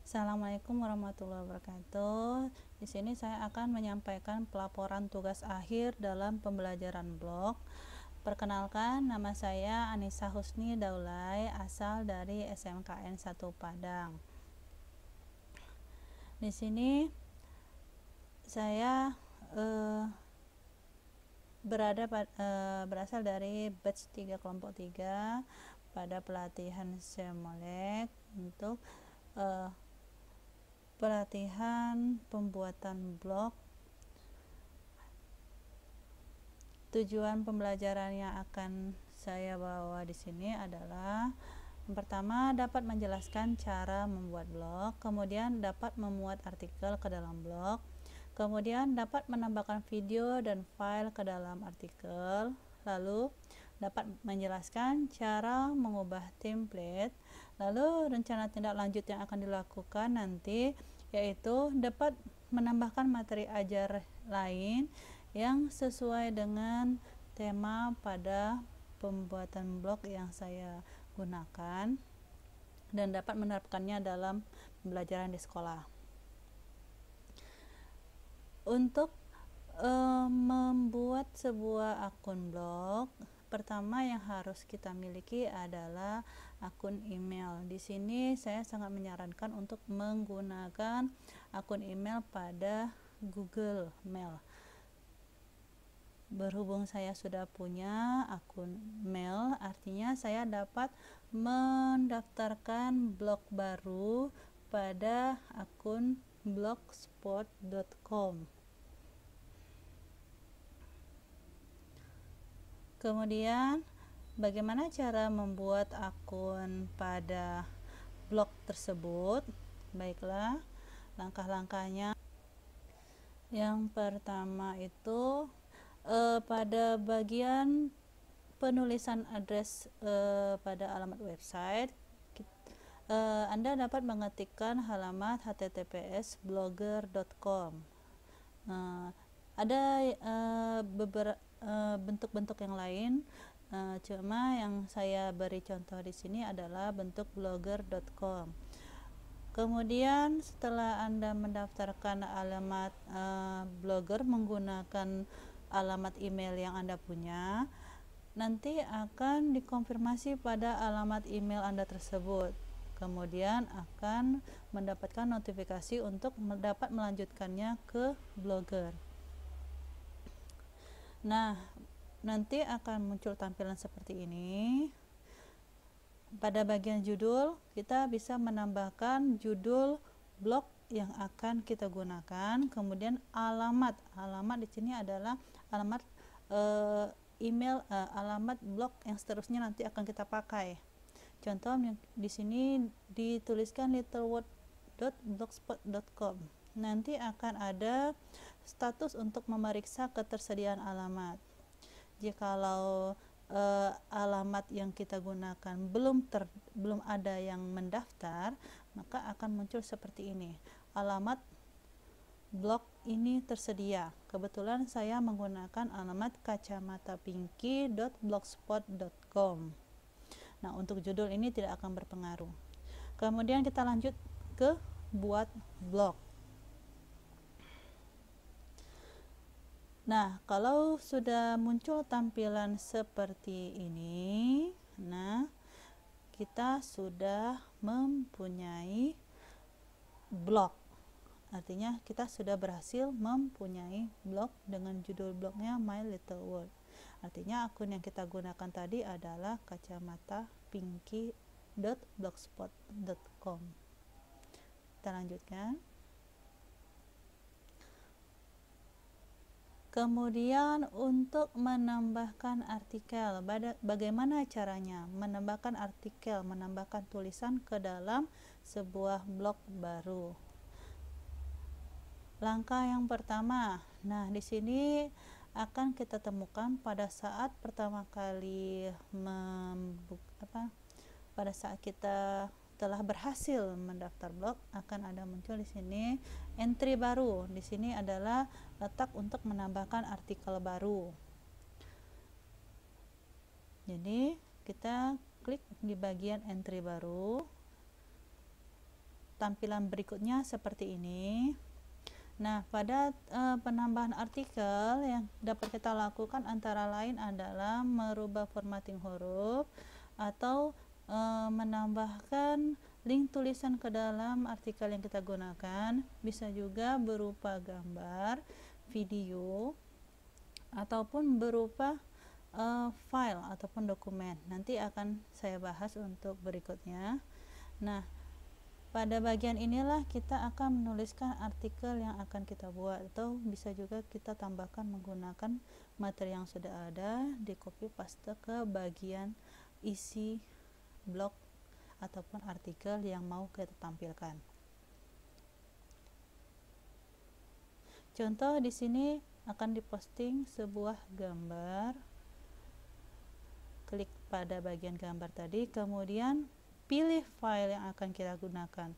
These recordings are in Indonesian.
Assalamualaikum warahmatullahi wabarakatuh. Di sini saya akan menyampaikan pelaporan tugas akhir dalam pembelajaran blog. Perkenalkan, nama saya Anissa Husni Daulay, asal dari SMKN 1 Padang. Di sini saya berasal dari batch 3 kelompok 3 pada pelatihan Semolek untuk pelatihan pembuatan blog. Tujuan pembelajaran yang akan saya bawa di sini adalah pertama, dapat menjelaskan cara membuat blog, kemudian dapat memuat artikel ke dalam blog, kemudian dapat menambahkan video dan file ke dalam artikel, lalu dapat menjelaskan cara mengubah template, lalu rencana tindak lanjut yang akan dilakukan nanti yaitu dapat menambahkan materi ajar lain yang sesuai dengan tema pada pembuatan blog yang saya gunakan dan dapat menerapkannya dalam pembelajaran di sekolah. Untuk membuat sebuah akun blog, pertama yang harus kita miliki adalah akun email. Di sini saya sangat menyarankan untuk menggunakan akun email pada Google Mail. Berhubung saya sudah punya akun mail, artinya saya dapat mendaftarkan blog baru pada akun blogspot.com. Kemudian, bagaimana cara membuat akun pada blog tersebut? Baiklah, langkah-langkahnya. Yang pertama itu pada bagian penulisan address pada alamat website, Anda dapat mengetikkan halamat https://blogger.com. Ada beberapa bentuk-bentuk yang lain, cuma yang saya beri contoh di sini adalah bentuk blogger.com. Kemudian setelah Anda mendaftarkan alamat blogger menggunakan alamat email yang Anda punya, nanti akan dikonfirmasi pada alamat email Anda tersebut. Kemudian akan mendapatkan notifikasi untuk dapat melanjutkannya ke blogger. Nah, nanti akan muncul tampilan seperti ini. Pada bagian judul, kita bisa menambahkan judul blog yang akan kita gunakan. Kemudian alamat di sini adalah alamat email, alamat blog yang seterusnya nanti akan kita pakai. Contoh di sini dituliskan littleworld.blogspot.com. Nanti akan ada status untuk memeriksa ketersediaan alamat. Jikalau alamat yang kita gunakan belum ada yang mendaftar, maka akan muncul seperti ini. Alamat blog ini tersedia. Kebetulan saya menggunakan alamat kacamatapinky.blogspot.com. Nah, untuk judul ini tidak akan berpengaruh. Kemudian kita lanjut ke buat blog. Nah, kalau sudah muncul tampilan seperti ini, nah kita sudah mempunyai blog. Artinya kita sudah berhasil mempunyai blog dengan judul blognya My Little World. Artinya akun yang kita gunakan tadi adalah kacamatapinky.blogspot.com. Kita lanjutkan. Kemudian untuk menambahkan artikel, bagaimana caranya menambahkan artikel, menambahkan tulisan ke dalam sebuah blog baru? Langkah yang pertama, nah di sini akan kita temukan pada saat pertama kali pada saat kita telah berhasil mendaftar blog, akan ada muncul di sini entry baru. Di sini adalah letak untuk menambahkan artikel baru. Jadi kita klik di bagian entry baru. tampilan berikutnya seperti ini. Nah, pada penambahan artikel yang dapat kita lakukan antara lain adalah merubah formatting huruf atau menambahkan link tulisan ke dalam artikel yang kita gunakan. Bisa juga berupa gambar, video, ataupun berupa file ataupun dokumen. Nanti akan saya bahas untuk berikutnya. Nah, pada bagian inilah kita akan menuliskan artikel yang akan kita buat, atau bisa juga kita tambahkan menggunakan materi yang sudah ada, di copy paste ke bagian isi blog ataupun artikel yang mau kita tampilkan. Contoh di sini akan diposting sebuah gambar. Klik pada bagian gambar tadi, kemudian pilih file yang akan kita gunakan.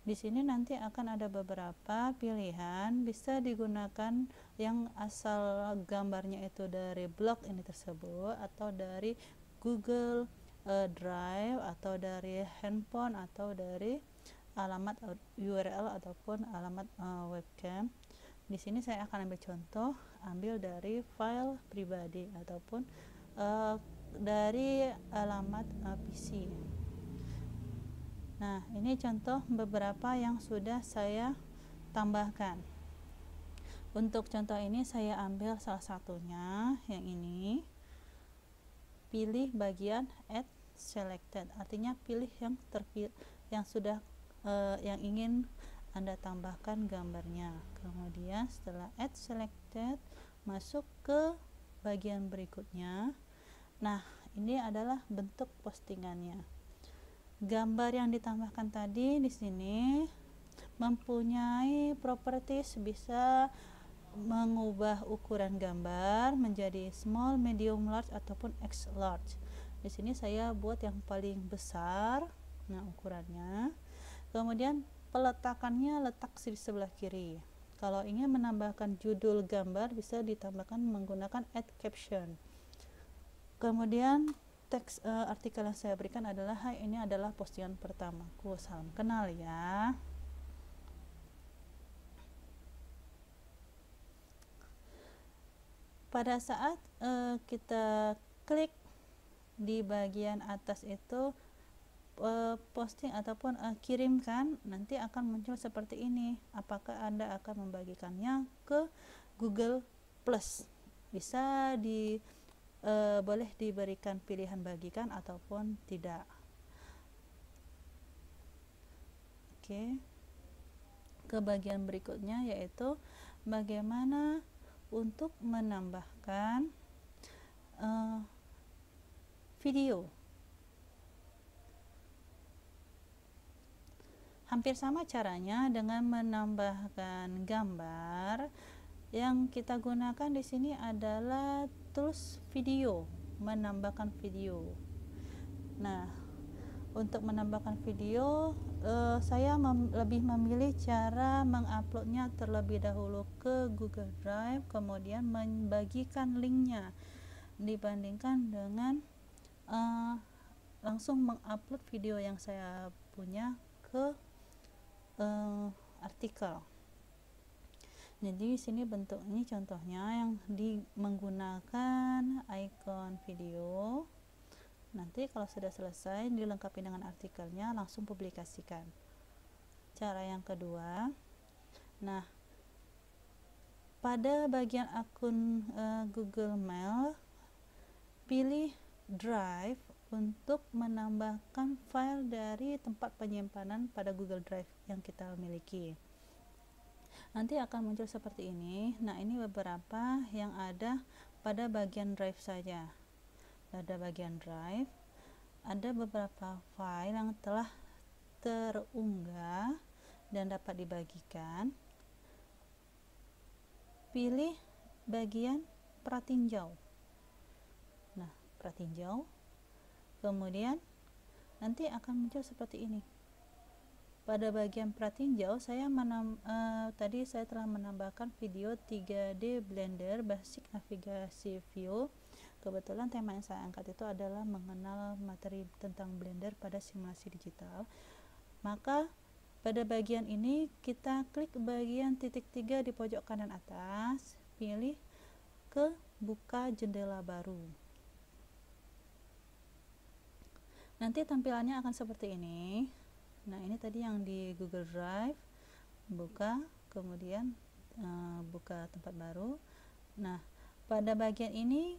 Di sini nanti akan ada beberapa pilihan, bisa digunakan yang asal gambarnya itu dari blog ini tersebut, atau dari Google Drive, atau dari handphone, atau dari alamat URL ataupun alamat webcam. Di sini saya akan ambil contoh, ambil dari file pribadi ataupun dari alamat PC. Nah, ini contoh beberapa yang sudah saya tambahkan. Untuk contoh ini saya ambil salah satunya, yang ini. Pilih bagian add selected, artinya pilih yang terpilih, yang sudah yang ingin Anda tambahkan gambarnya. Kemudian setelah add selected, masuk ke bagian berikutnya. Nah, ini adalah bentuk postingannya. Gambar yang ditambahkan tadi di sini mempunyai properties, bisa mengubah ukuran gambar menjadi small, medium, large ataupun extra large. Di sini saya buat yang paling besar, nah ukurannya. Kemudian peletakannya letak di sebelah kiri. Kalau ingin menambahkan judul gambar, bisa ditambahkan menggunakan add caption. Kemudian teks artikel yang saya berikan adalah, hai, ini adalah postingan pertamaku, salam kenal ya. Pada saat kita klik di bagian atas itu posting ataupun kirimkan, nanti akan muncul seperti ini. Apakah Anda akan membagikannya ke Google Plus? Bisa boleh diberikan pilihan bagikan ataupun tidak. Oke. Ke bagian berikutnya, yaitu bagaimana untuk menambahkan video. Hampir sama caranya dengan menambahkan gambar. Yang kita gunakan di sini adalah tools video, menambahkan video. Nah, untuk menambahkan video, saya lebih memilih cara menguploadnya terlebih dahulu ke Google Drive, kemudian membagikan linknya, dibandingkan dengan langsung mengupload video yang saya punya ke artikel. Jadi di sini bentuk ini contohnya yang menggunakan icon video. Nanti kalau sudah selesai dilengkapi dengan artikelnya, langsung publikasikan. Cara yang kedua, nah pada bagian akun Google Mail, pilih Drive untuk menambahkan file dari tempat penyimpanan pada Google Drive yang kita miliki. Nanti akan muncul seperti ini. Nah, ini beberapa yang ada pada bagian Drive saja. Pada bagian Drive ada beberapa file yang telah terunggah dan dapat dibagikan. Pilih bagian pratinjau. Nah, pratinjau. Kemudian nanti akan muncul seperti ini. Pada bagian pratinjau, tadi saya telah menambahkan video 3D Blender Basic Navigasi View. Kebetulan tema yang saya angkat itu adalah mengenal materi tentang Blender pada simulasi digital. Maka Pada bagian ini kita klik bagian titik 3 di pojok kanan atas, pilih ke buka jendela baru. Nanti tampilannya akan seperti ini. Nah, ini tadi yang di Google Drive, buka, kemudian buka tempat baru. Nah, pada bagian ini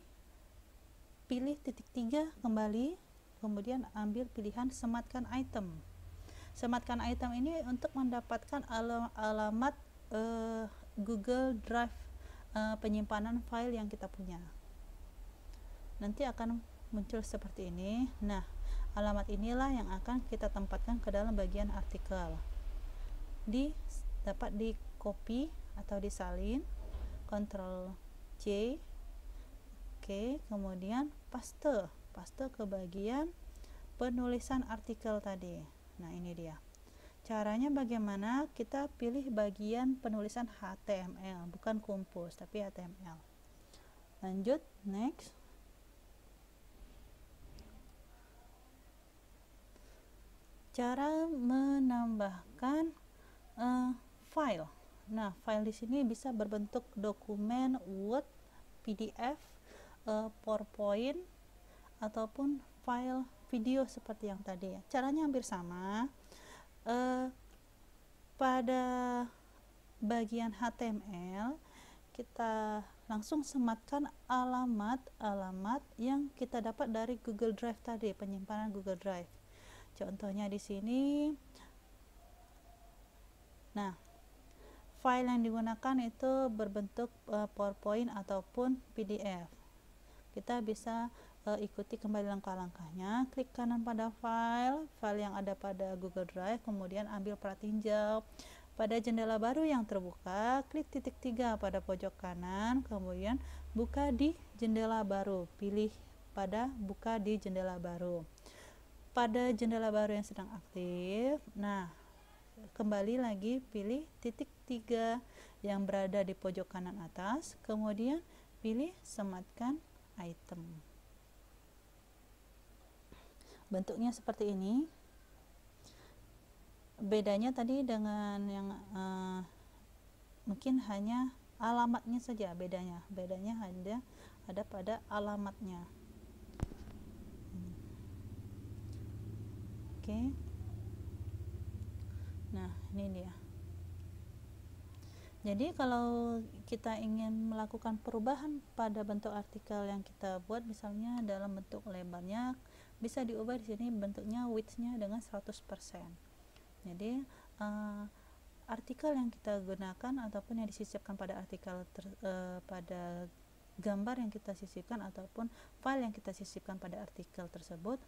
pilih titik 3 kembali, kemudian ambil pilihan sematkan item. Sematkan item ini untuk mendapatkan alamat Google Drive penyimpanan file yang kita punya. Nanti akan muncul seperti ini. Nah, alamat inilah yang akan kita tempatkan ke dalam bagian artikel. Dapat di copy atau disalin, Ctrl C, oke, kemudian paste ke bagian penulisan artikel tadi. Nah, ini dia caranya. Bagaimana? Kita pilih bagian penulisan HTML, bukan Compose tapi HTML. Lanjut, next. Cara menambahkan file. Nah, file di sini bisa berbentuk dokumen, Word, PDF, PowerPoint, ataupun file video seperti yang tadi ya. Caranya hampir sama. Pada bagian HTML kita langsung sematkan alamat yang kita dapat dari Google Drive tadi, penyimpanan Google Drive. Contohnya di sini. Nah, file yang digunakan itu berbentuk PowerPoint ataupun PDF. Kita bisa ikuti kembali langkah-langkahnya. Klik kanan pada file yang ada pada Google Drive, kemudian ambil pratinjau. Pada jendela baru yang terbuka, klik titik 3 pada pojok kanan, kemudian buka di jendela baru. Pilih pada buka di jendela baru. Pada jendela baru yang sedang aktif, nah, kembali lagi pilih titik 3 yang berada di pojok kanan atas, kemudian pilih sematkan item. Bentuknya seperti ini. Bedanya tadi dengan yang mungkin hanya alamatnya saja bedanya ada pada alamatnya. Oke. Nah, ini dia. Jadi kalau kita ingin melakukan perubahan pada bentuk artikel yang kita buat, misalnya dalam bentuk lebarnya, bisa diubah di sini bentuknya width-nya dengan 100%. Jadi artikel yang kita gunakan ataupun yang disisipkan pada artikel pada gambar yang kita sisipkan ataupun file yang kita sisipkan pada artikel tersebut,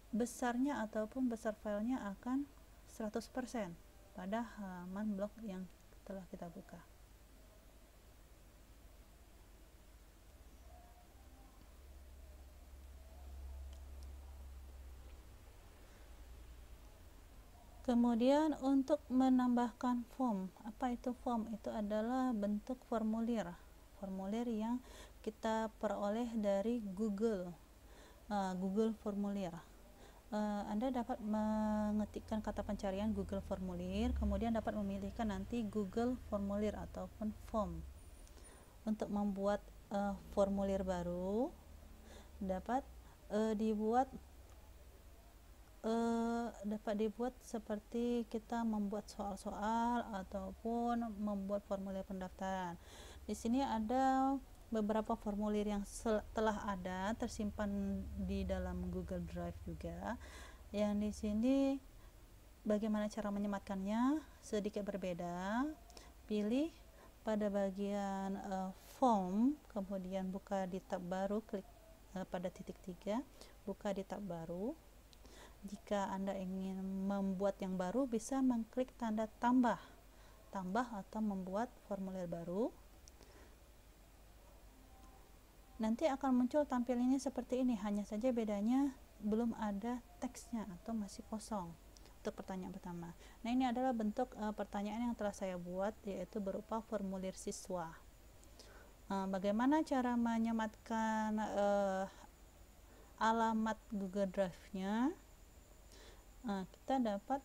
besarnya ataupun besar filenya akan 100% pada halaman blog yang telah kita buka. Kemudian untuk menambahkan form. Apa itu form? Itu adalah bentuk formulir yang kita peroleh dari Google Formulir. Anda dapat mengetikkan kata pencarian Google Formulir, kemudian dapat memilihkan nanti Google Formulir ataupun form. Untuk membuat formulir baru dapat dibuat seperti kita membuat soal-soal ataupun membuat formulir pendaftaran. Di sini ada beberapa formulir yang telah ada tersimpan di dalam Google Drive juga. Yang di sini bagaimana cara menyematkannya sedikit berbeda. Pilih pada bagian form, kemudian buka di tab baru, klik pada titik 3, buka di tab baru. Jika Anda ingin membuat yang baru, bisa mengklik tanda tambah atau membuat formulir baru. Nanti akan muncul tampilannya seperti ini, hanya saja bedanya belum ada teksnya atau masih kosong untuk pertanyaan pertama. Nah, ini adalah bentuk pertanyaan yang telah saya buat, yaitu berupa formulir siswa. Bagaimana cara menyematkan alamat Google Drive-nya? Kita dapat